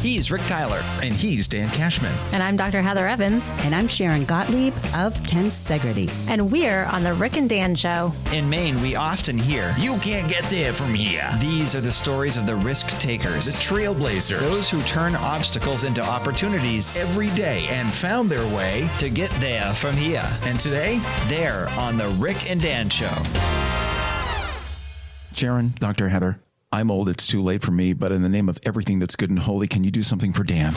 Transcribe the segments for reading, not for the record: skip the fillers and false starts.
He's Rick Tyler. And he's Dan Cashman. And I'm Dr. Heather Evans. And I'm Sharon Gottlieb of Tensegrity. And we're on the Ric and Dan Show. In Maine, we often hear, "You can't get there from here." These are the stories of the risk takers, The trailblazers. those who turn obstacles into opportunities every day and found their way to get there from here. And today, they're on the Ric and Dan Show. Sharon, Dr. Heather, I'm old. It's too late for me. But in the name of everything that's good and holy, can you do something for Dan?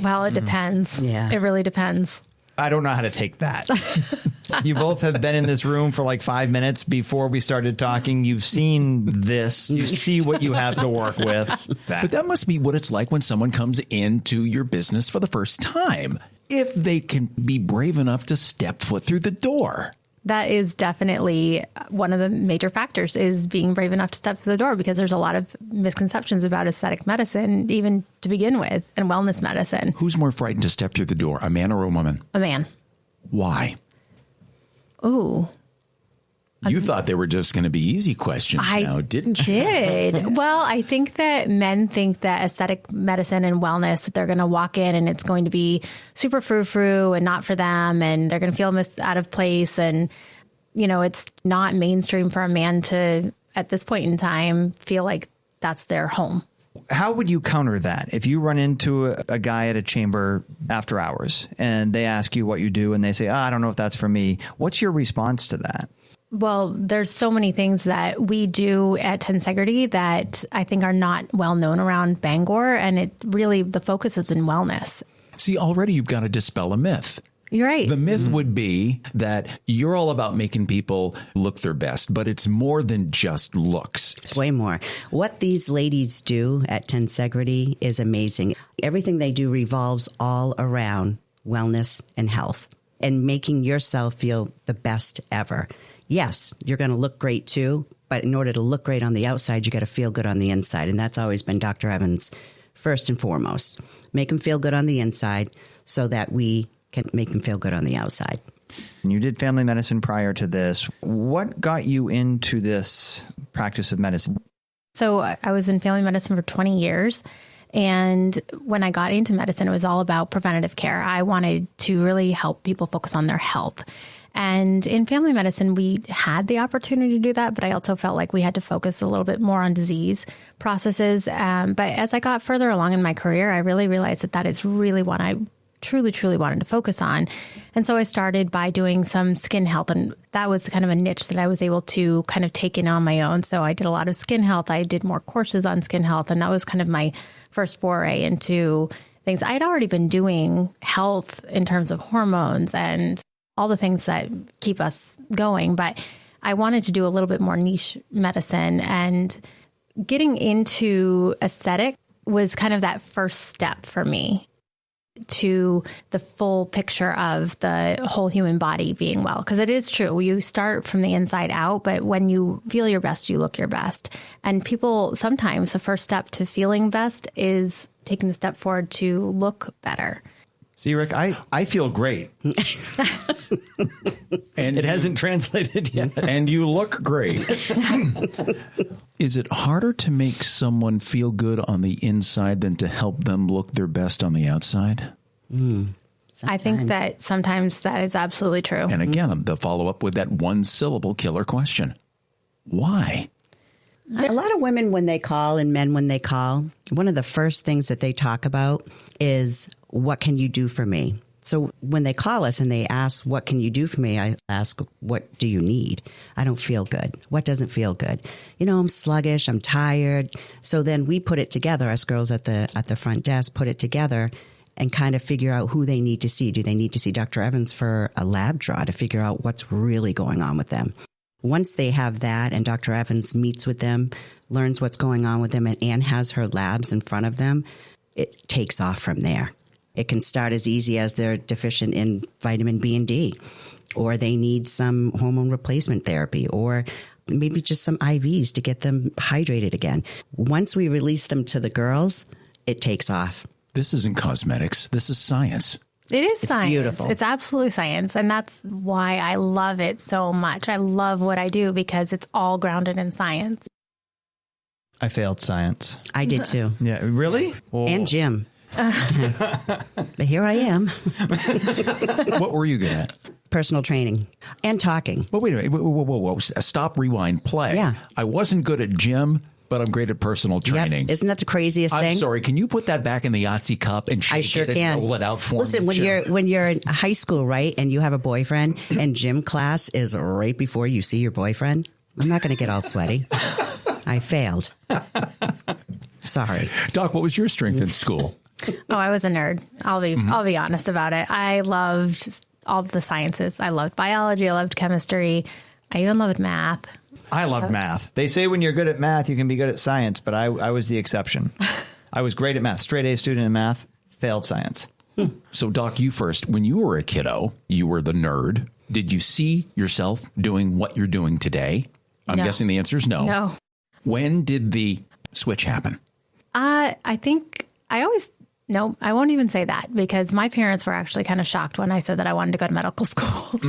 Well, it depends. Yeah. It really depends. I don't know how to take that. You both have been in this room for like 5 minutes before we started talking. You've seen this. You see what you have to work with. But that must be what it's like when someone comes into your business for the first time. If they can be brave enough to step foot through the door. That is definitely one of the major factors, is being brave enough to step through the door, because there's a lot of misconceptions about aesthetic medicine, even to begin with, and wellness medicine. Who's more frightened to step through the door, a man or a woman? A man. Why? Ooh. You thought they were just going to be easy questions now, didn't you? Did. Well, I think that men think that aesthetic medicine and wellness, they're going to walk in and it's going to be super frou-frou and not for them, and they're going to feel out of place. And, you know, it's not mainstream for a man to, at this point in time, feel like that's their home. How would you counter that? If you run into a guy at a chamber after hours and they ask you what you do and they say, I don't know if that's for me. What's your response to that? Well, there's so many things that we do at Tensegrity that I think are not well known around Bangor. And it really, the focus is in wellness. See, already you've got to dispel a myth. You're right. The myth would be that you're all about making people look their best, but it's more than just looks. It's way more. What these ladies do at Tensegrity is amazing. Everything they do revolves all around wellness and health and making yourself feel the best ever. Yes, you're going to look great too, but in order to look great on the outside, you got to feel good on the inside. And that's always been Dr. Evans' first and foremost. Make them feel good on the inside so that we can make them feel good on the outside. And you did family medicine prior to this. What got you into this practice of medicine? So I was in family medicine for 20 years. And when I got into medicine, it was all about preventative care. I wanted to really help people focus on their health. And in family medicine, we had the opportunity to do that, but I also felt like we had to focus a little bit more on disease processes. But as I got further along in my career, I really realized that that is really what I truly wanted to focus on. And so I started by doing some skin health, and that was kind of a niche that I was able to kind of take in on my own. So I did a lot of skin health. I did more courses on skin health, and that was kind of my first foray into things. I had already been doing health in terms of hormones and all the things that keep us going. But I wanted to do a little bit more niche medicine, and getting into aesthetic was kind of that first step for me to the full picture of the whole human body being well. Because it is true. You start from the inside out, but when you feel your best, you look your best. And people, sometimes the first step to feeling best is taking the step forward to look better. See, Rick, I feel great. And it hasn't translated yet. And you look great. Is it harder to make someone feel good on the inside than to help them look their best on the outside? I think that sometimes that is absolutely true. And again, the follow up with that one syllable killer question. Why? A lot of women, when they call, and men when they call, one of the first things that they talk about is, what can you do for me? So when they call us and they ask, what can you do for me? I ask, what do you need? I don't feel good. What doesn't feel good? You know, I'm sluggish. I'm tired. So then we put it together. Us girls at the front desk put it together and kind of figure out who they need to see. Do they need to see Dr. Evans for a lab draw to figure out what's really going on with them? Once they have that and Dr. Evans meets with them, learns what's going on with them, and has her labs in front of them, it takes off from there. It can start as easy as they're deficient in vitamin B and D, or they need some hormone replacement therapy, or maybe just some IVs to get them hydrated again. Once we release them to the girls, it takes off. This isn't cosmetics. This is science. It is science. Beautiful. It's absolutely science. And that's why I love it so much. I love what I do because it's all grounded in science. I failed science. I did too. Yeah, really? Oh. And gym. But here I am. What were you good at? Personal training and talking. But wait a minute. Whoa. Stop, rewind, play. Yeah. I wasn't good at gym, but I'm great at personal training. Yep. Isn't that the craziest thing? I'm sorry. Can you put that back in the Yahtzee cup and shake I sure it can. and roll it out for Listen, me? when you're in high school, right, and you have a boyfriend, and gym class is right before you see your boyfriend, I'm not going to get all sweaty. I failed. Sorry. Doc, what was your strength in school? Oh, I was a nerd. I'll be honest about it. I loved all the sciences. I loved biology. I loved chemistry. I even loved math. I loved math. They say when you're good at math, you can be good at science, but I was the exception. I was great at math. Straight A student in math, failed science. So, Doc, you first. When you were a kiddo, you were the nerd. Did you see yourself doing what you're doing today? I'm No. guessing the answer is no. No. When did the switch happen? I think no, I won't even say that because my parents were actually kind of shocked when I said that I wanted to go to medical school.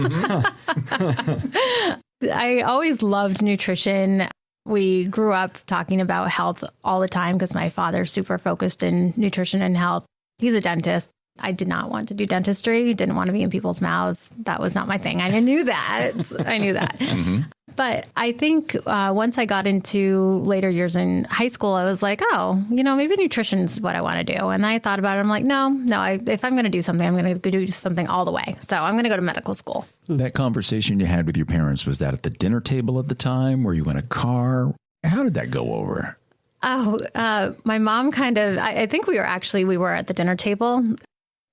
I always loved nutrition. We grew up talking about health all the time because my father's super focused in nutrition and health. He's a dentist. I did not want to do dentistry. Didn't want to be in people's mouths. That was not my thing. I knew that. But I think once I got into later years in high school, I was like, maybe nutrition is what I want to do. And I thought about it. I'm like, no, if I'm going to do something, I'm going to do something all the way. So I'm going to go to medical school. That conversation you had with your parents, was that at the dinner table at the time? Were you in a car? How did that go over? My mom I think we were at the dinner table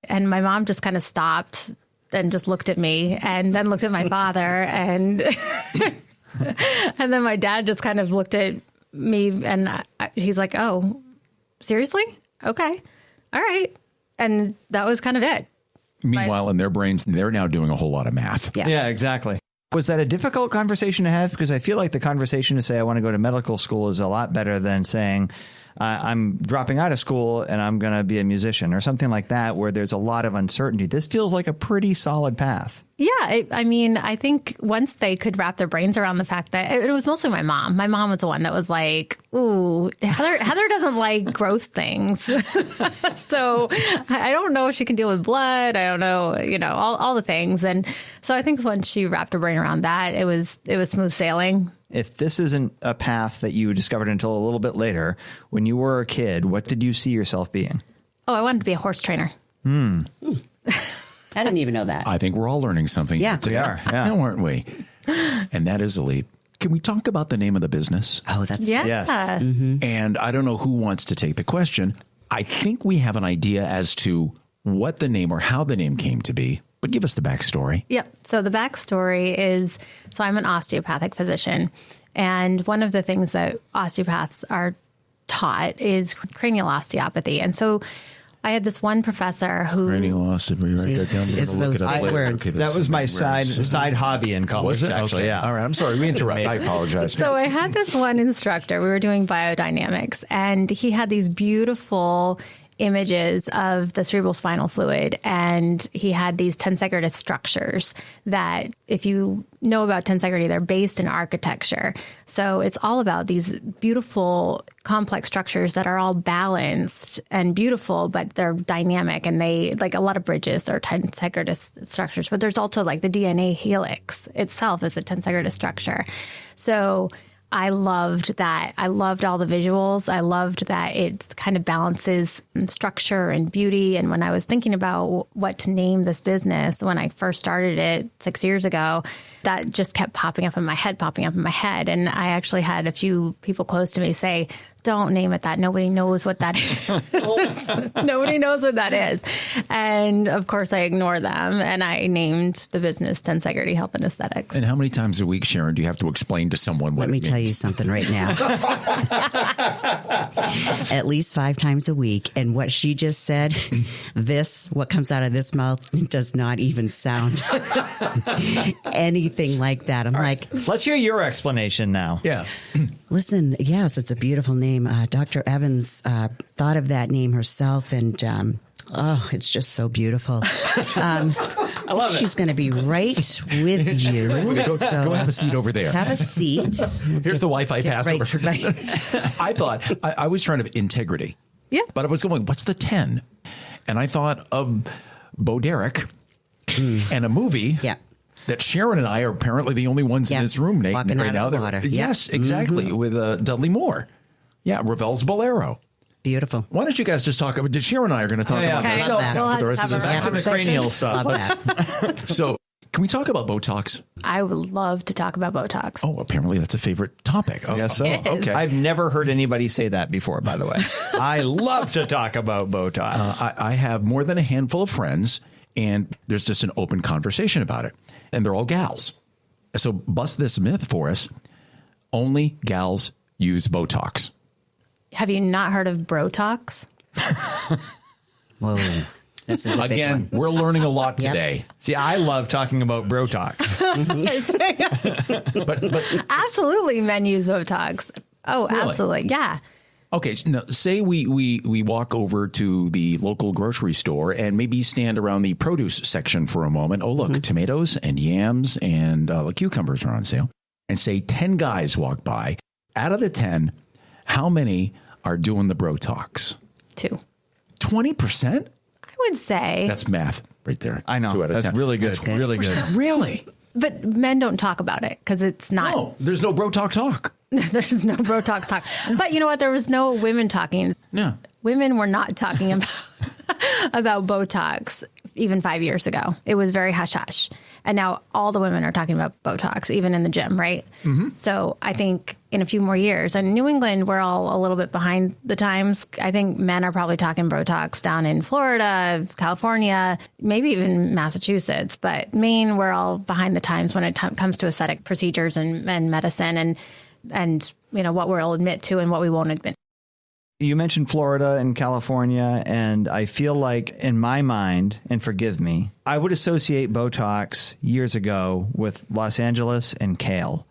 and my mom just kind of stopped and just looked at me and then looked at my father and and then my dad just kind of looked at me and he's like, oh, seriously? Okay. All right. And that was kind of it. Meanwhile, in their brains, they're now doing a whole lot of math. Yeah, exactly. Was that a difficult conversation to have? Because I feel like the conversation to say I want to go to medical school is a lot better than saying I'm dropping out of school and I'm going to be a musician or something like that, where there's a lot of uncertainty. This feels like a pretty solid path. Yeah. I think once they could wrap their brains around the fact that it was mostly my mom. My mom was the one that was like, ooh, Heather doesn't like gross things. So I don't know if she can deal with blood. I don't know, all the things. And so I think once she wrapped her brain around that, it was smooth sailing. If this isn't a path that you discovered until a little bit later, when you were a kid, what did you see yourself being? Oh, I wanted to be a horse trainer. I didn't even know that. I think we're all learning something. Yeah, we are. Yeah. Now, aren't we? And that is a leap. Can we talk about the name of the business? Oh, that's Yeah. Yes. And I don't know who wants to take the question. I think we have an idea as to what the name or how the name came to be, but give us the backstory. Yep. So the backstory is, I'm an osteopathic physician. And one of the things that osteopaths are taught is cranial osteopathy. And so I had this one professor who... Cranial osteopathy. See, Write that down. it's those big words. Okay, That was my side hobby in college, Was it? actually. Okay. Yeah. All right. I'm sorry. We interrupted. I apologize. So I had this one instructor. We were doing biodynamics, and he had these beautiful images of the cerebral spinal fluid, and he had these tensegrity structures that, if you know about tensegrity, they're based in architecture. So it's all about these beautiful complex structures that are all balanced and beautiful, but they're dynamic, and they, like, a lot of bridges are tensegrity structures, but there's also like the DNA helix itself is a tensegrity structure. So I loved that. I loved all the visuals. I loved that it kind of balances structure and beauty. And when I was thinking about what to name this business, when I first started it 6 years ago, that just kept popping up in my head. And I actually had a few people close to me say, don't name it that. Nobody knows what that is. Nobody knows what that is. And of course I ignore them, and I named the business Tensegrity Health and Aesthetics. And how many times a week, Sharon, do you have to explain to someone what it means? Let me tell you something right now. At least 5 times a week. And what she just said, what comes out of this mouth does not even sound anything like that. I'm like, Let's hear your explanation now. Yeah. listen, yes, it's a beautiful name. Dr. Evans thought of that name herself, and it's just so beautiful. I I love it. She's going to be right with you. Go have a seat over there. Have a seat. Here's the Wi-Fi password. Right. I thought, I was trying to integrity. Yeah. But I was going, what's the 10? And I thought of Bo Derek and a movie. Yeah. That Sharon and I are apparently the only ones in this room, Nate, Walking right out now. of the water. Yes, exactly. With Dudley Moore. Yeah, Ravel's Bolero. Beautiful. Why don't you guys just talk about? Did Sharon and I are going to talk about Okay. ourselves that. now We'll for the rest of have this a Back to the cranial stuff. Love that. So, can we talk about Botox? I would love to talk about Botox. Oh, apparently that's a favorite topic. Oh, Yes, so. It is. Okay. I've never heard anybody say that before, by the way. I love to talk about Botox. I have more than a handful of friends, and there's just an open conversation about it. And they're all gals. So bust this myth for us. Only gals use Botox. Have you not heard of Botox? Whoa. This is a big Again, one. we're learning a lot Yep. today. See, I love talking about Botox. But Absolutely, men use Botox. Oh, Really? absolutely. Yeah. okay, so now, say we walk over to the local grocery store and maybe stand around the produce section for a moment. Oh, look, tomatoes and yams and cucumbers are on sale. And say 10 guys walk by. Out of the 10, how many are doing the Botox? 2. 20%? I would say. That's math right there. I know. 2 out of That's 10. really good. good. Really good. Really? But men don't talk about it because it's not. No, there's no Botox talk. There's no Botox talk. But you know what? There was no women talking. Yeah. Women were not talking about Botox even 5 years ago. It was very hush hush. And now all the women are talking about Botox, even in the gym, right? Mm-hmm. So I think in a few more years, and New England, we're all a little bit behind the times. I think men are probably talking Botox down in Florida, California, maybe even Massachusetts. But Maine, we're all behind the times when it comes to aesthetic procedures and medicine and you know what we'll admit to and what we won't admit. You mentioned Florida and California, and I feel like in my mind, and forgive me, I would associate Botox years ago with Los Angeles and kale.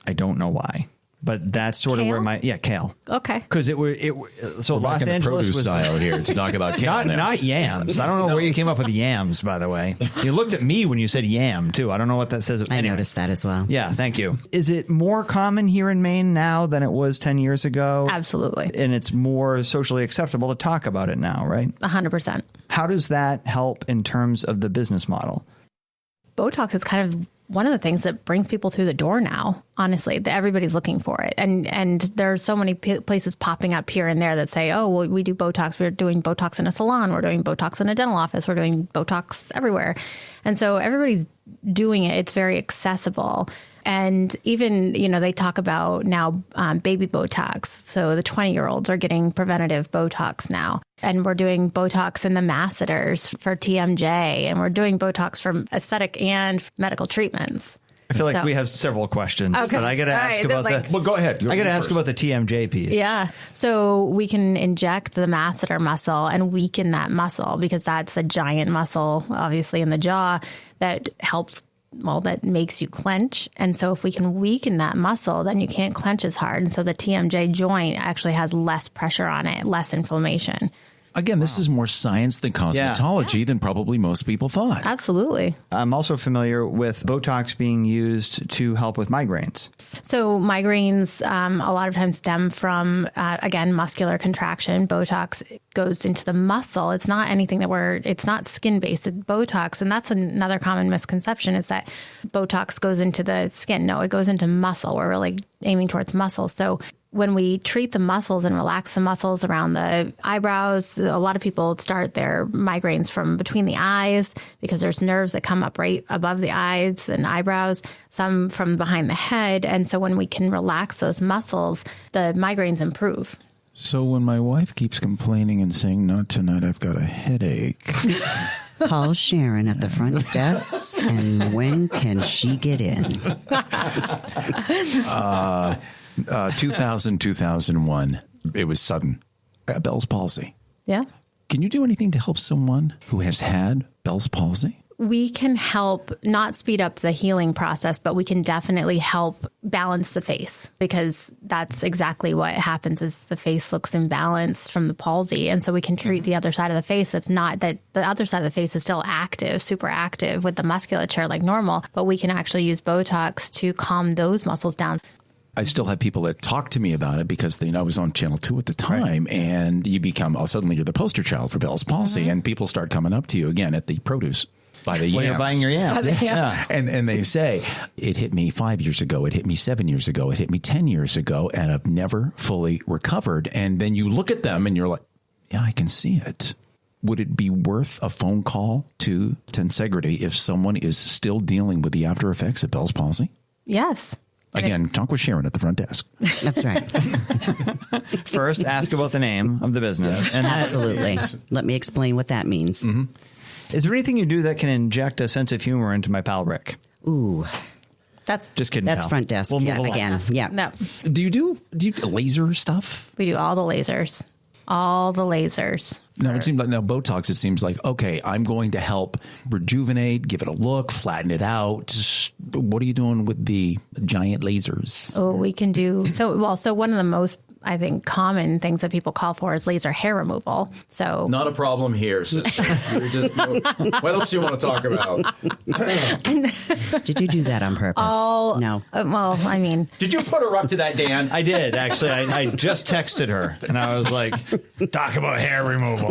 I don't know why, but that's sort of where Kale? kale. Okay. Because so Los Back in the Angeles produce was style here to talk about kale now. not yams. I don't know where you came up with yams, by the way. You looked at me when you said yam too. I don't know what that says. I noticed that as well. Yeah, thank you. Is it more common here in Maine now than it was 10 years ago? Absolutely. And it's more socially acceptable to talk about it now, right? 100%. How does that help in terms of the business model? Botox is kind of one of the things that brings people through the door now, honestly, that everybody's looking for it. And there's so many places popping up here and there that say, oh, well, we do Botox. We're doing Botox in a salon. We're doing Botox in a dental office. We're doing Botox everywhere. And so everybody's doing it. It's very accessible. And even, you know, they talk about now baby Botox. So the 20-year-olds are getting preventative Botox now. And we're doing Botox in the masseters for TMJ. And we're doing Botox for aesthetic and medical treatments. I feel like we have several questions, Okay. but I got to All ask right, about like- Well, go ahead. I got to ask about the TMJ piece. Yeah. So we can inject the masseter muscle and weaken that muscle because that's a giant muscle, obviously, in the jaw that helps. Well, that makes you clench. And so if we can weaken that muscle, then you can't clench as hard. And so the TMJ joint actually has less pressure on it, less inflammation. Again, this is more science than cosmetology than probably most people thought. Absolutely. I'm also familiar with Botox being used to help with migraines. So migraines a lot of times stem from, again, muscular contraction. Botox goes into the muscle. It's not anything it's not skin-based. It's Botox. And that's another common misconception is that Botox goes into the skin. No, it goes into muscle. We're really aiming towards muscle. So when we treat the muscles and relax the muscles around the eyebrows, a lot of people start their migraines from between the eyes because there's nerves that come up right above the eyes and eyebrows, some from behind the head. And so when we can relax those muscles, the migraines improve. So when my wife keeps complaining and saying, not tonight, I've got a headache. Call Sharon at the front desk, and when can she get in? 2001, it was sudden. Bell's palsy. Yeah. Can you do anything to help someone who has had Bell's palsy? we can help not speed up the healing process, but we can definitely help balance the face, because that's exactly what happens is the face looks imbalanced from the palsy. And so we can treat the other side of the face. That's not that the other side of the face is still active, super active with the musculature like normal, but we can actually use Botox to calm those muscles down. I still have people that talk to me about it because I was on Channel 2 at the time, and you become, suddenly you're the poster child for Bell's palsy, and people start coming up to you again at the produce. By the When you're buying your yams. Yeah. And they say, it hit me 5 years ago, it hit me 7 years ago, it hit me 10 years ago, and I've never fully recovered. And then you look at them and you're like, yeah, I can see it. Would it be worth a phone call to Tensegrity if someone is still dealing with the after effects of Bell's palsy? Yes. Again, talk with Sharon at the front desk. That's right. First, ask about the name of the business. And Absolutely. Let me explain what that means. Mm-hmm. Is there anything you do that can inject a sense of humor into my pal Ric? Ooh, That's Just kidding, that's pal. front desk. We'll move Yeah, along. again. Yeah. no. Do you do laser stuff? We do all the lasers. All the lasers. No, it seems like Botox. It seems like, okay, I'm going to help rejuvenate, give it a look, flatten it out. What are you doing with the giant lasers? Oh, we can do so one of the most, I think, common things that people call for is laser hair removal. So Not a problem here, sister. What else do you want to talk about? Did you do that on purpose? No. well, I mean, Did you put her up to that, Dan? I did, actually. I just texted her, and I was like, talk about hair removal.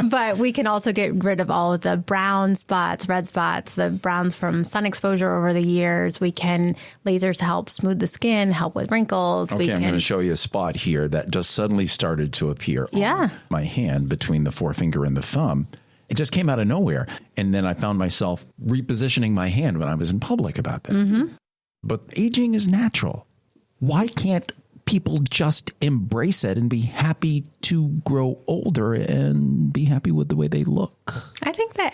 but we can also get rid of all of the brown spots, red spots, the browns from sun exposure over the years. We can lasers help smooth the skin, help with wrinkles. Okay, I'm going to show you a spot here that just suddenly started to appear on my hand between the forefinger and the thumb. It just came out of nowhere. And then I found myself repositioning my hand when I was in public about that. Mm-hmm. But aging is natural. Why can't people just embrace it and be happy to grow older and be happy with the way they look? I think that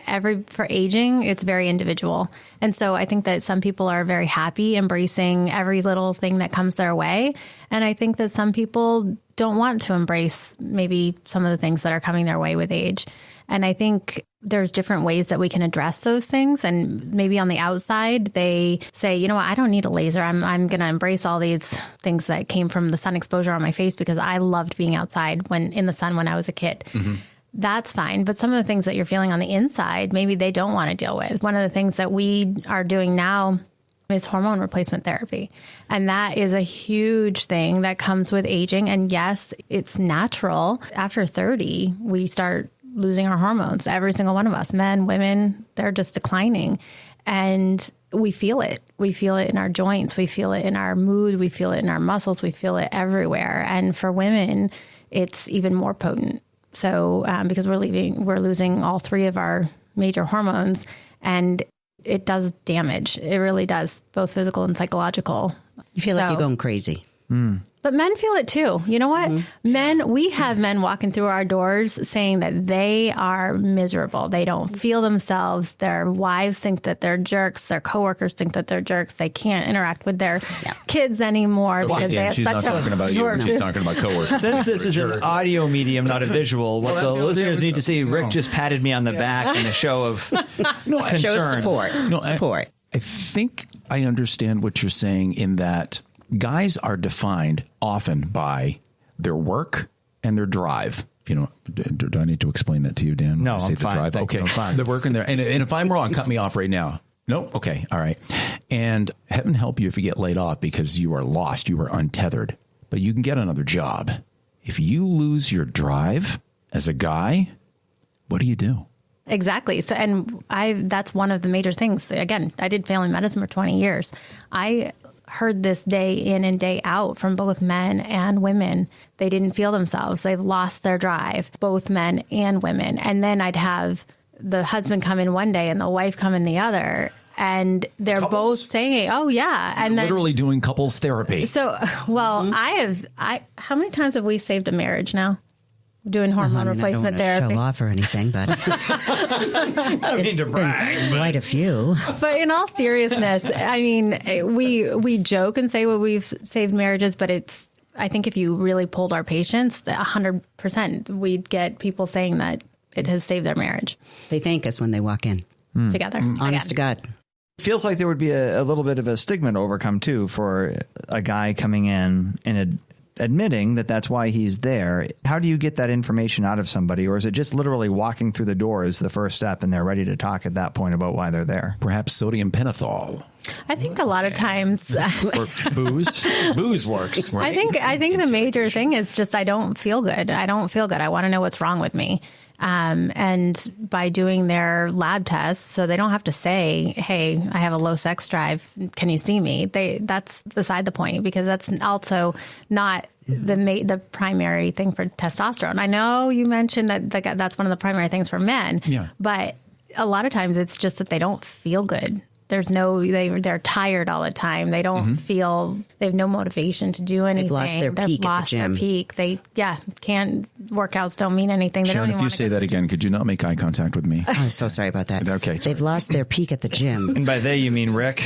for aging, it's very individual. And so I think that some people are very happy embracing every little thing that comes their way. And I think that some people don't want to embrace maybe some of the things that are coming their way with age. And I think there's different ways that we can address those things. And maybe on the outside, they say, you know what, I don't need a laser. I'm going to embrace all these things that came from the sun exposure on my face because I loved being outside in the sun when I was a kid. Mm-hmm. That's fine. But some of the things that you're feeling on the inside, maybe they don't want to deal with. One of the things that we are doing now is hormone replacement therapy. And that is a huge thing that comes with aging. And yes, it's natural. After 30, we start losing our hormones. Every single one of us, men, women, they're just declining. And we feel it. We feel it in our joints. We feel it in our mood. We feel it in our muscles. We feel it everywhere. And for women, it's even more potent. So because we're losing all three of our major hormones, and it does damage. It really does, both physical and psychological. You feel like you're going crazy. But men feel it too. You know what? We have men walking through our doors saying that they are miserable. They don't feel themselves. Their wives think that they're jerks. Their coworkers think that they're jerks. They can't interact with their kids anymore because they have she's such not talking about you. She's talking about coworkers. Since this is an audio medium, not a visual, what the listeners need to see, Ric just patted me on the back in a show of concern. Show support. Support. I think I understand what you're saying in that guys are defined often by their work and their drive. You know, do I need to explain that to you, Dan? No, Say I'm the fine. drive? Thank Okay, you, I'm fine. the work in there. And if I'm wrong, cut me off right now. Nope. Okay. All right. And heaven help you if you get laid off because you are lost. You are untethered. But you can get another job. If you lose your drive as a guy, what do you do? Exactly. So, and that's one of the major things. Again, I did family medicine for 20 years. I heard this day in and day out from both men and women. They didn't feel themselves. They've lost their drive, both men and women. And then I'd have the husband come in one day and the wife come in the other. And they're both saying, oh, yeah. And then literally doing couples therapy. So, well, how many times have we saved a marriage now? Doing hormone replacement therapy. I don't want to show off or anything, but I don't need to brag. quite a few. But in all seriousness, I mean, we joke and say, well, we've saved marriages, but I think if you really polled our patients, 100%, we'd get people saying that it has saved their marriage. They thank us when they walk in. together. Honest to God. Feels like there would be a little bit of a stigma to overcome, too, for a guy coming in and admitting that that's why he's there. How do you get that information out of somebody? Or is it just literally walking through the door is the first step and they're ready to talk at that point about why they're there? Perhaps sodium pentothal. I think a lot of times Or booze. Booze works. Right? I think the major thing is just I don't feel good. I want to know what's wrong with me. And by doing their lab tests, so they don't have to say, hey, I have a low sex drive. Can you see me? That's beside the point, because that's also not the primary thing for testosterone. I know you mentioned that that's one of the primary things for men, but a lot of times it's just that they don't feel good. They're tired all the time. They don't feel, they have no motivation to do anything. They've lost their peak at the gym. Workouts don't mean anything. Sharon, if you say that again, could you not make eye contact with me? Oh, I'm so sorry about that. Okay. They've lost their peak at the gym. And by they, you mean Rick?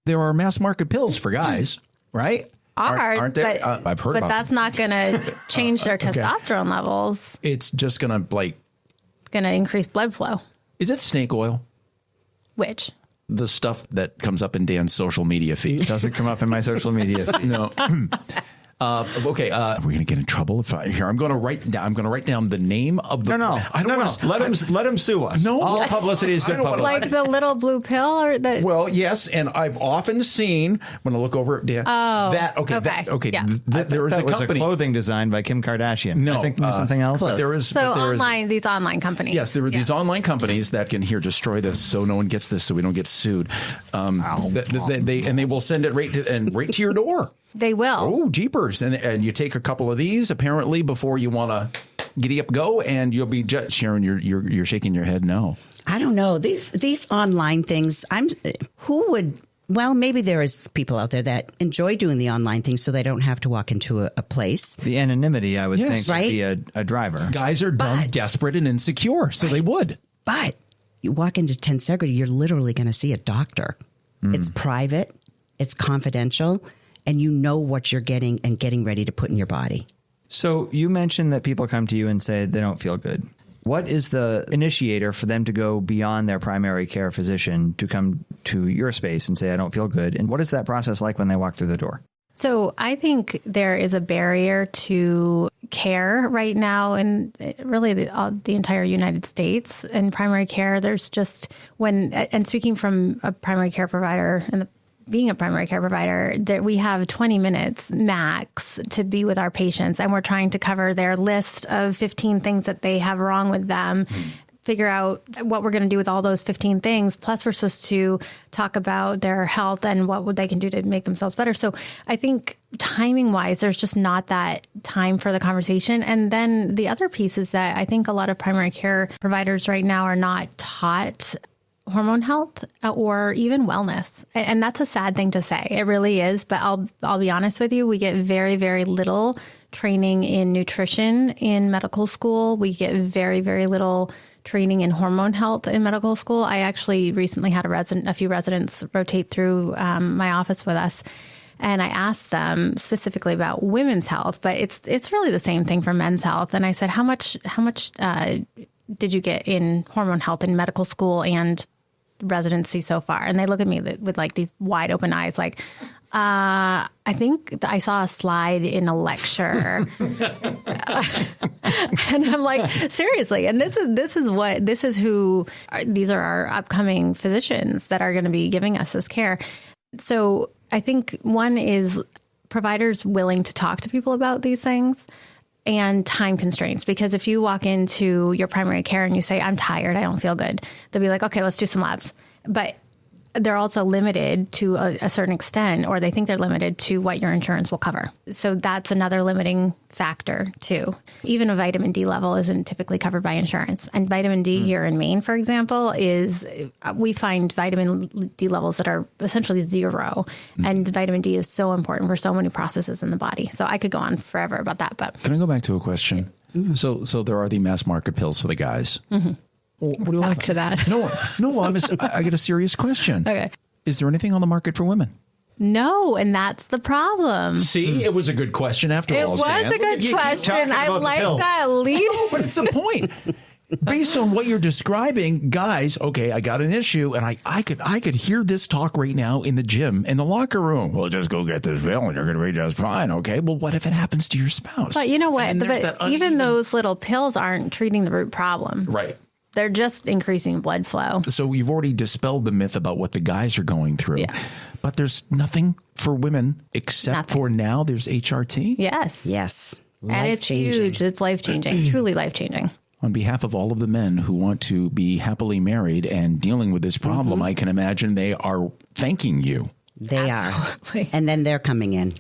There are mass market pills for guys, right? Aren't there? But, I've heard but about that's them. not going to change their testosterone levels. It's just going to Going to increase blood flow. Is it snake oil? Which? The stuff that comes up in Dan's social media feed. Doesn't come up in my social media feed. No. Okay. We're going to get in trouble I'm going to write down the name of the. No. Let him sue us. No. All publicity is good publicity. Like the little blue pill, or the. Well, yes, and I've often seen when I look over at Dan. Yeah. There is a That was company. a clothing designed by Kim Kardashian. No, I think there's something else. close. These online companies. Yes, there are these online companies that can destroy this, so no one gets this, so we don't get sued. They will send it right to your door. They will. Oh, jeepers! And you take a couple of these apparently before you want to giddy up go, and you'll be Sharon. You're shaking your head no. I don't know these online things. Well, maybe there is people out there that enjoy doing the online things, so they don't have to walk into a place. The anonymity, I would think, right? would be a driver. Guys are dumb, desperate, and insecure, so they would. But you walk into Tensegrity, you're literally going to see a doctor. It's private, it's confidential, and you know what you're getting and getting ready to put in your body. So you mentioned that people come to you and say they don't feel good. What is the initiator for them to go beyond their primary care physician to come to your space and say, I don't feel good? And what is that process like when they walk through the door? So I think there is a barrier to care right now in really the entire United States. In primary care, there's just and speaking from a primary care provider and being a primary care provider, that we have 20 minutes max to be with our patients, and we're trying to cover their list of 15 things that they have wrong with them, figure out what we're going to do with all those 15 things. Plus, we're supposed to talk about their health and what they can do to make themselves better. So I think timing wise, there's just not that time for the conversation. And then the other piece is that I think a lot of primary care providers right now are not taught hormone health or even wellness. And that's a sad thing to say. It really is. But I'll be honest with you. We get very, very little training in nutrition in medical school. We get very, very little training in hormone health in medical school. I actually recently had a few residents rotate through my office with us. And I asked them specifically about women's health, but it's really the same thing for men's health. And I said, how much did you get in hormone health in medical school and residency so far? And they look at me with like these wide open eyes, like, I think I saw a slide in a lecture. And I'm like, seriously. And these are our upcoming physicians that are going to be giving us this care. So I think one is providers willing to talk to people about these things, and time constraints. Because if you walk into your primary care and you say, I'm tired, I don't feel good, they'll be like, okay, let's do some labs. But they're also limited to a certain extent, or they think they're limited to what your insurance will cover. So that's another limiting factor too. Even a vitamin D level isn't typically covered by insurance. And vitamin D here in Maine, for example, we find vitamin D levels that are essentially zero. And vitamin D is so important for so many processes in the body. So I could go on forever about that. But can I go back to a question? So there are the mass market pills for the guys. Back to that. No, I get a serious question. Okay. Is there anything on the market for women? No, and that's the problem. See, it was a good question after all. It was a good question. I like that lead. No, but it's a point. Based on what you're describing, guys, okay, I got an issue, and I could hear this talk right now in the gym, in the locker room. Well, just go get this pill, and you're going to be just fine. Okay, well, what if it happens to your spouse? But you know what? But even those little pills aren't treating the root problem. Right. They're just increasing blood flow. So you've already dispelled the myth about what the guys are going through. Yeah. But there's nothing for women except for now there's HRT. Yes. Yes. And it's huge. It's life-changing, truly life-changing. On behalf of all of the men who want to be happily married and dealing with this problem, I can imagine they are thanking you. They Absolutely. are. And then they're coming in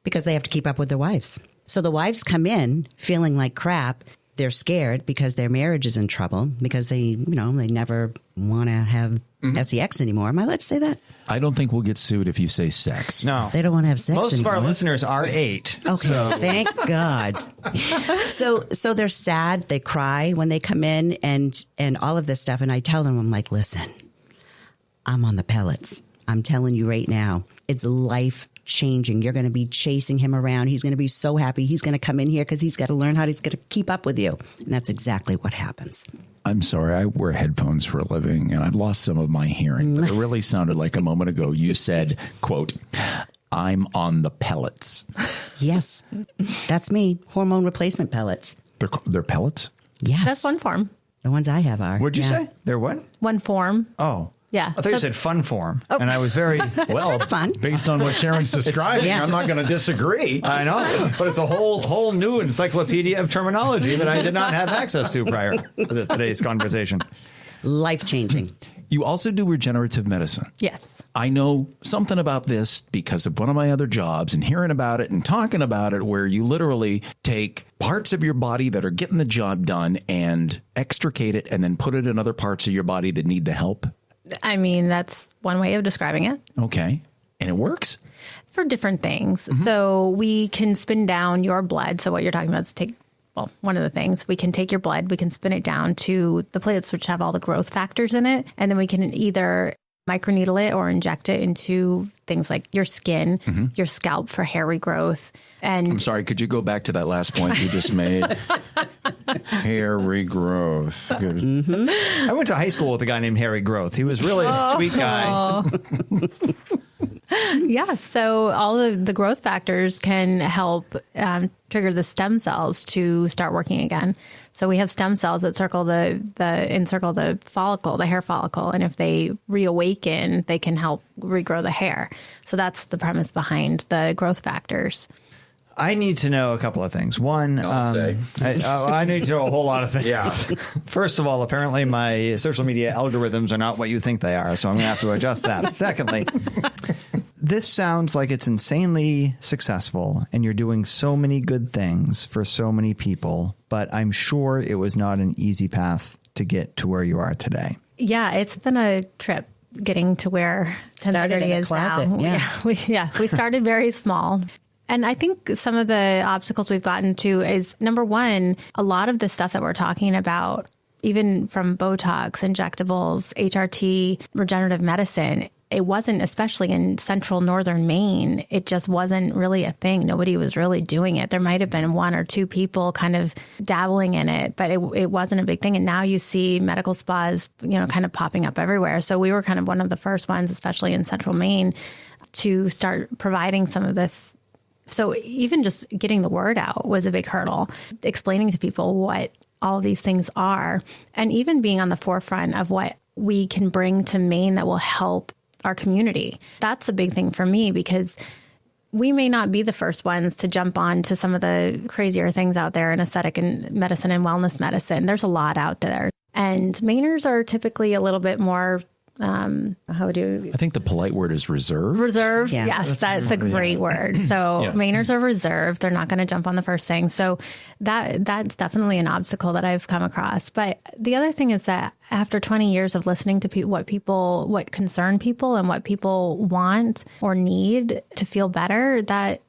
because they have to keep up with their wives. So the wives come in feeling like crap. They're scared because their marriage is in trouble because they never want to have sex anymore. Am I allowed to say that? I don't think we'll get sued if you say sex. No. They don't want to have sex Most anymore. of our listeners are 8. Okay, thank God. So they're sad. They cry when they come in and all of this stuff. And I tell them, I'm like, listen, I'm on the pellets. I'm telling you right now, it's life changing. You're going to be chasing him around. He's going to be so happy. He's going to come in here because he's got to learn how he's going to keep up with you. And that's exactly what happens. I'm sorry, I wear headphones for a living, and I've lost some of my hearing. But it really sounded like a moment ago you said, quote, I'm on the pellets. Yes, that's me. Hormone replacement pellets. They're pellets? Yes. That's one form. The ones I have are. What'd you say? They're what? One form. Oh. Yeah. I thought you said fun form. And I was very, well, Fun. Based on what Sharon's describing, Yeah. I'm not going to disagree. I know, but it's a whole new encyclopedia of terminology that I did not have access to prior to today's conversation. Life changing. You also do regenerative medicine. Yes. I know something about this because of one of my other jobs and hearing about it and talking about it, where you literally take parts of your body that are getting the job done and extricate it and then put it in other parts of your body that need the help. I mean, that's one way of describing it. Okay. And it works? For different things. So we can spin down your blood. So what you're talking about is one of the things, we can take your blood, we can spin it down to the platelets, which have all the growth factors in it. And then we can either microneedle it or inject it into things like your skin, your scalp for hair regrowth. And I'm sorry, could you go back to that last point you just made? Hair regrowth. Good. I went to high school with a guy named Harry Growth. He was really a sweet guy. yeah, so all of the growth factors can help trigger the stem cells to start working again. So we have stem cells that encircle the follicle, the hair follicle, and if they reawaken, they can help regrow the hair. So that's the premise behind the growth factors. I need to know a couple of things. One, I need to know a whole lot of things. Yeah. First of all, apparently my social media algorithms are not what you think they are, so I'm going to have to adjust that. Secondly, this sounds like it's insanely successful, and you're doing so many good things for so many people, but I'm sure it was not an easy path to get to where you are today. Yeah, it's been a trip getting to where Tensegrity is closet, now. We started very small. And I think some of the obstacles we've gotten to is, number one, a lot of the stuff that we're talking about, even from Botox, injectables, HRT, regenerative medicine, it wasn't, especially in central northern Maine, it just wasn't really a thing. Nobody was really doing it. There might have been 1 or 2 people kind of dabbling in it, but it wasn't a big thing. And now you see medical spas, kind of popping up everywhere. So we were kind of one of the first ones, especially in central Maine, to start providing some of this. So even just getting the word out was a big hurdle, explaining to people what all of these things are, and even being on the forefront of what we can bring to Maine that will help our community. That's a big thing for me, because we may not be the first ones to jump on to some of the crazier things out there in aesthetic and medicine and wellness medicine. There's a lot out there. And Mainers are typically a little bit more, I think the polite word is reserved. Reserved. Yeah. Yes, that's a great word. So Mainers are reserved. They're not going to jump on the first thing. So that's definitely an obstacle that I've come across. But the other thing is that after 20 years of listening to what concern people and what people want or need to feel better, that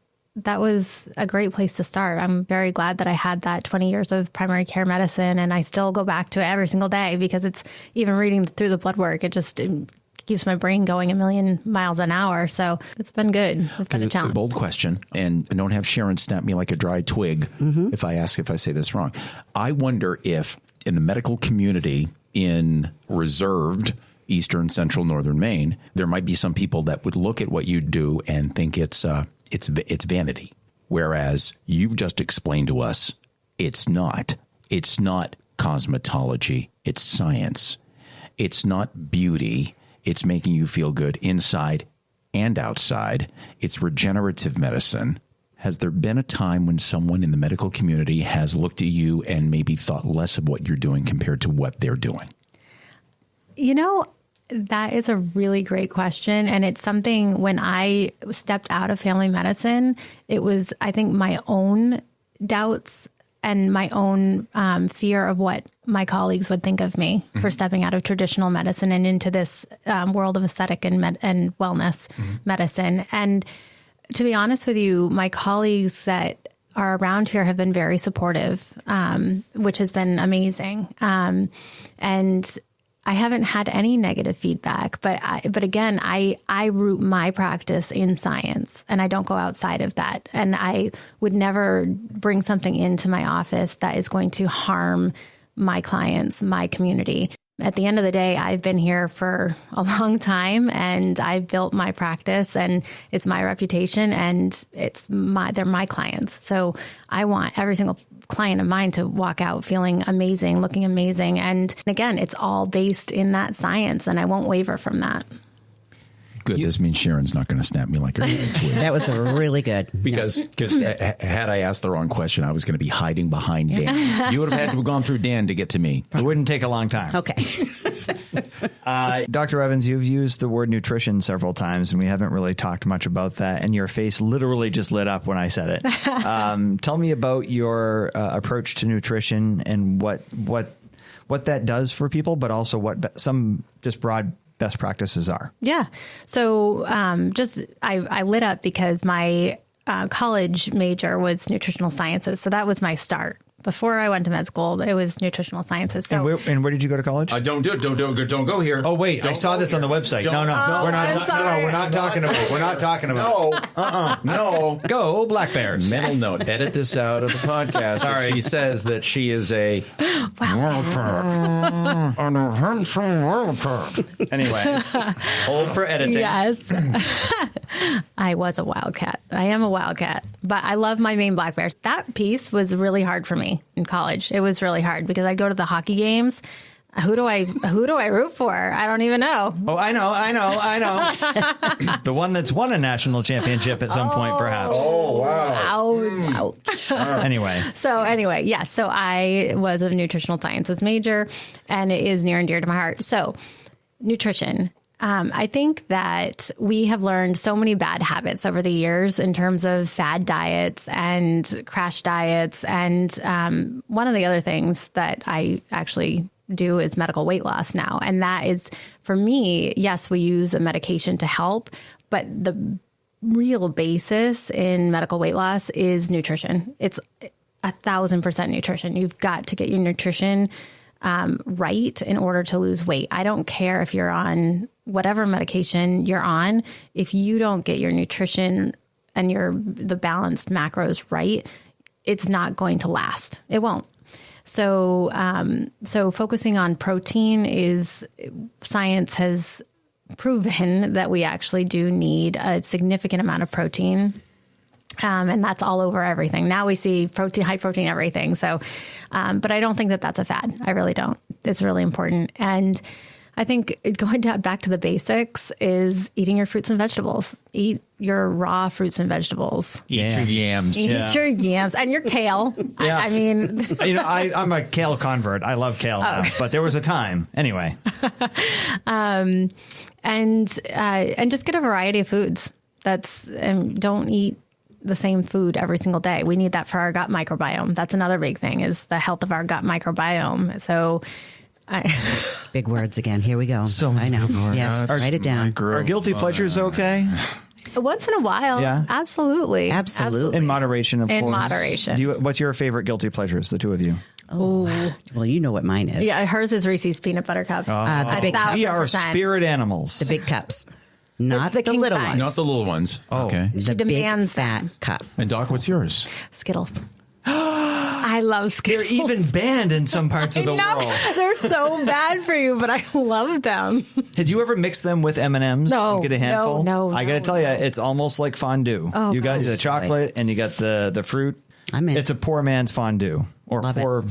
was a great place to start. I'm very glad that I had that 20 years of primary care medicine, and I still go back to it every single day, because it's, even reading through the blood work, it keeps my brain going a million miles an hour. So it's been good. It's been a challenge. A bold question, and don't have Sharon snap me like a dry twig if I say this wrong. I wonder if in the medical community in reserved Eastern, Central, Northern Maine, there might be some people that would look at what you do and think it's vanity. Whereas you've just explained to us, it's not. It's not cosmetology. It's science. It's not beauty. It's making you feel good inside and outside. It's regenerative medicine. Has there been a time when someone in the medical community has looked at you and maybe thought less of what you're doing compared to what they're doing? You know, that is a really great question. And it's something when I stepped out of family medicine, it was, I think, my own doubts and my own fear of what my colleagues would think of me for stepping out of traditional medicine and into this world of aesthetic and wellness medicine. And to be honest with you, my colleagues that are around here have been very supportive, which has been amazing. And I haven't had any negative feedback, but again, I root my practice in science and I don't go outside of that. And I would never bring something into my office that is going to harm my clients, my community. At the end of the day, I've been here for a long time and I've built my practice and it's my reputation and they're my clients. So I want every single client of mine to walk out feeling amazing, looking amazing. And again, it's all based in that science and I won't waver from that. Good. This means Sharon's not going to snap me like a twig. That was really good. Because had I asked the wrong question, I was going to be hiding behind Dan. You would have had to have gone through Dan to get to me. It wouldn't take a long time. Okay. Dr. Evans, you've used the word nutrition several times, and we haven't really talked much about that. And your face literally just lit up when I said it. Tell me about your approach to nutrition and what that does for people, but also what some just broad best practices are. Yeah. So I lit up because my college major was nutritional sciences. So that was my start. Before I went to med school, it was nutritional sciences. So, and where did you go to college? Don't go here. Oh wait, I saw this on the website. No, we're not talking about. We're not talking about. No. Go Black Bears. Mental note: edit this out of the podcast. Sorry, she says that she is a Wildcat. Anyway, hold for editing. Yes. I was a wildcat. I am a wildcat, but I love my Maine Black Bears. That piece was really hard for me in college. It was really hard because I'd go to the hockey games. Who do I root for? I don't even know. Oh, I know. The one that's won a national championship at some point, perhaps. Oh, wow. Ouch. Anyway. So I was a nutritional sciences major and it is near and dear to my heart. So nutrition. I think that we have learned so many bad habits over the years in terms of fad diets and crash diets. And one of the other things that I actually do is medical weight loss now. And that is, for me, yes, we use a medication to help, but the real basis in medical weight loss is nutrition. It's 1,000% nutrition. You've got to get your nutrition right in order to lose weight. I don't care if you're on whatever medication you're on. If you don't get your nutrition and the balanced macros right, it's not going to last. It won't. So focusing on protein is, science has proven that we actually do need a significant amount of protein. And that's all over everything. Now we see protein, high protein, everything. So, but I don't think that that's a fad. I really don't. It's really important. And I think going back to the basics is eating your fruits and vegetables. Eat your raw fruits and vegetables. Eat your yams. Eat your yams and your kale. Yeah. I mean, I'm a kale convert. I love kale now, but there was a time anyway. And just get a variety of foods. Don't eat the same food every single day. We need that for our gut microbiome. That's another big thing, is the health of our gut microbiome. So big words again. Here we go. So I know. Yes. Write it down. Are guilty pleasures okay? once in a while. Yeah. Absolutely. In moderation, of course. In moderation. What's your favorite guilty pleasures, the two of you? Oh, well, you know what mine is. Yeah, hers is Reese's peanut butter cups. The big cups. We are spirit animals. The big cups. Not the king little size. ones. Not the little ones. Oh. Okay. The big demands fat cup. And Doc, what's yours? Skittles. I I love Skittles. They're even banned in some parts of the world. They're so bad for you, but I love them. Had you ever mixed them with M&Ms? No. You get a handful? No. I got to tell you, it's almost like fondue. Oh, you got gosh. the chocolate and you got the fruit. I'm in. It's a poor man's fondue. Or Love poor...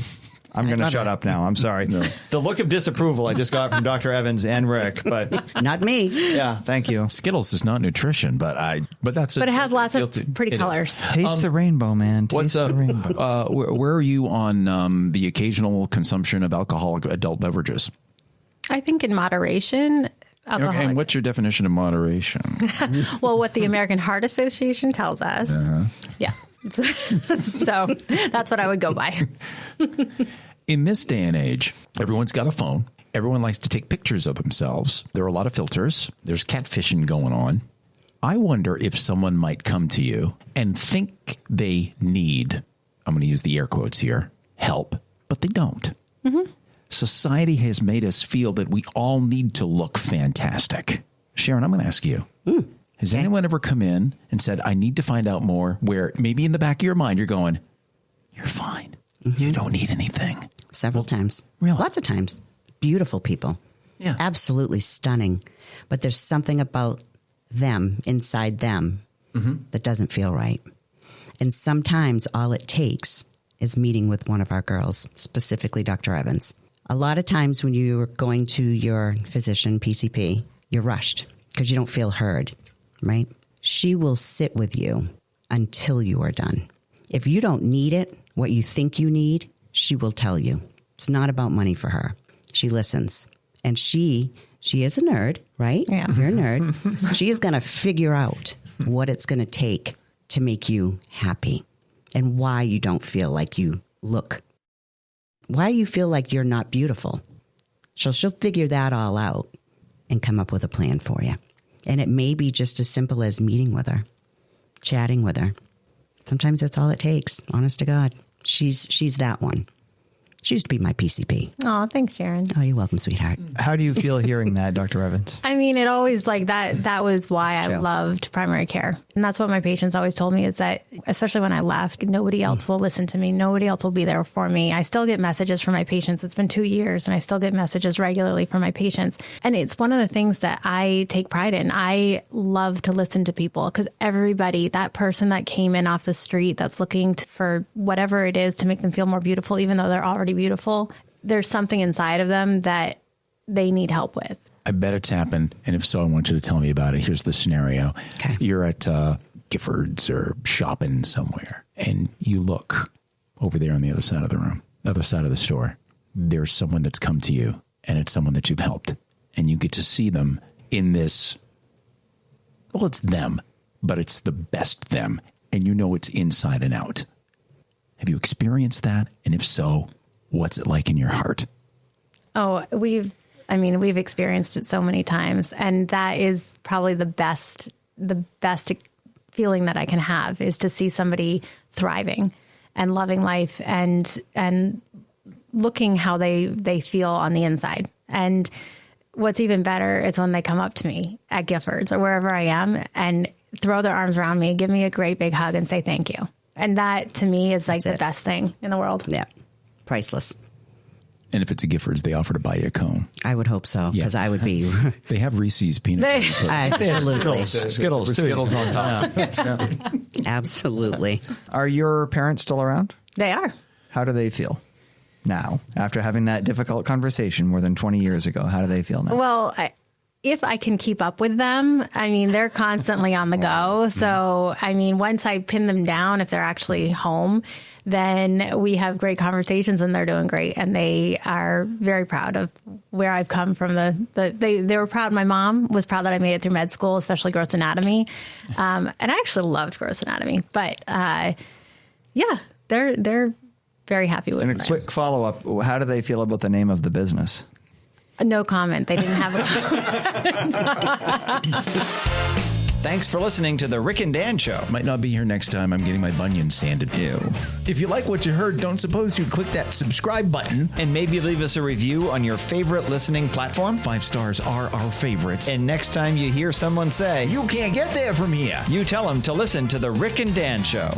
I'm going to shut up now. I'm sorry. The look of disapproval I just got from Dr. Evans and Rick, but Not me. yeah, thank you. Skittles is not nutrition, but that's But it has lots of pretty colors. Taste the rainbow, man. Taste the rainbow. Where are you on the occasional consumption of alcoholic adult beverages? I think in moderation. Alcoholic. And what's your definition of moderation? Well, what the American Heart Association tells us. Yeah. So that's what I would go by. In this day and age, everyone's got a phone. Everyone likes to take pictures of themselves. There are a lot of filters. There's catfishing going on. I wonder if someone might come to you and think they need, I'm going to use the air quotes here, help, but they don't. Mm-hmm. Society has made us feel that we all need to look fantastic. Sharon, I'm going to ask you. Has anyone ever come in and said, I need to find out more, where maybe in the back of your mind you're going, you're fine. You don't need anything. Several times. Really? Lots of times. Beautiful people. Yeah. Absolutely stunning. But there's something about them, inside them, that doesn't feel right. And sometimes all it takes is meeting with one of our girls, specifically Dr. Evans. A lot of times when you're going to your physician, PCP, you're rushed because you don't feel heard, right? She will sit with you until you are done. If you don't need it, what you think you need, she will tell you. It's not about money for her. She listens. And she is a nerd, right? Yeah. You're a nerd. She is going to figure out what it's going to take to make you happy and why you don't feel like you look, why you feel like you're not beautiful. She'll figure that all out and come up with a plan for you. And it may be just as simple as meeting with her, chatting with her. Sometimes that's all it takes, honest to God. She's that one. She used to be my PCP. Oh, thanks, Sharon. Oh, you're welcome, sweetheart. How do you feel hearing that, Dr. Evans? I mean, it always like that was why It's I true. loved primary care. And that's what my patients always told me is that, especially when I left, nobody else will listen to me. Nobody else will be there for me. I still get messages from my patients. It's been 2 years and I still get messages regularly from my patients. And it's one of the things that I take pride in. I love to listen to people because everybody, that person that came in off the street that's looking for whatever it is to make them feel more beautiful, even though they're already beautiful, there's something inside of them that they need help with. I bet it's happened. And if so, I want you to tell me about it. Here's the scenario. Okay. You're at Giffords or shopping somewhere, and you look over there on the other side of the room, other side of the store. There's someone that's come to you, and it's someone that you've helped. And you get to see them in this, well, it's them, but it's the best them. And you know it's inside and out. Have you experienced that? And if so, what's it like in your heart? Oh, we've experienced it so many times. And that is probably the best feeling that I can have is to see somebody thriving and loving life and looking how they feel on the inside. And what's even better is when they come up to me at Giffords or wherever I am and throw their arms around me, give me a great big hug and say thank you. And that to me is like the best thing in the world. Yeah. Priceless. And if it's a Giffords, they offer to buy you a cone. I would hope so, because I would be. They have Reese's peanut butter. Absolutely. Skittles too. Skittles on top. Absolutely. Are your parents still around? They are. How do they feel now after having that difficult conversation more than 20 years ago? How do they feel now? Well, if I can keep up with them, I mean, they're constantly on the go. So, I mean, once I pin them down, if they're actually home, then we have great conversations and they're doing great. And they are very proud of where I've come from. They were proud. My mom was proud that I made it through med school, especially gross anatomy. And I actually loved gross anatomy. But yeah, they're very happy with it. And a quick follow-up, how do they feel about the name of the business? No comment. They didn't have it. Thanks for listening to the Ric and Dan Show. Might not be here next time. I'm getting my bunions sanded. Ew. If you like what you heard, don't suppose you'd click that subscribe button. And maybe leave us a review on your favorite listening platform. 5 stars are our favorite. And next time you hear someone say, You can't get there from here. you tell them to listen to the Ric and Dan Show.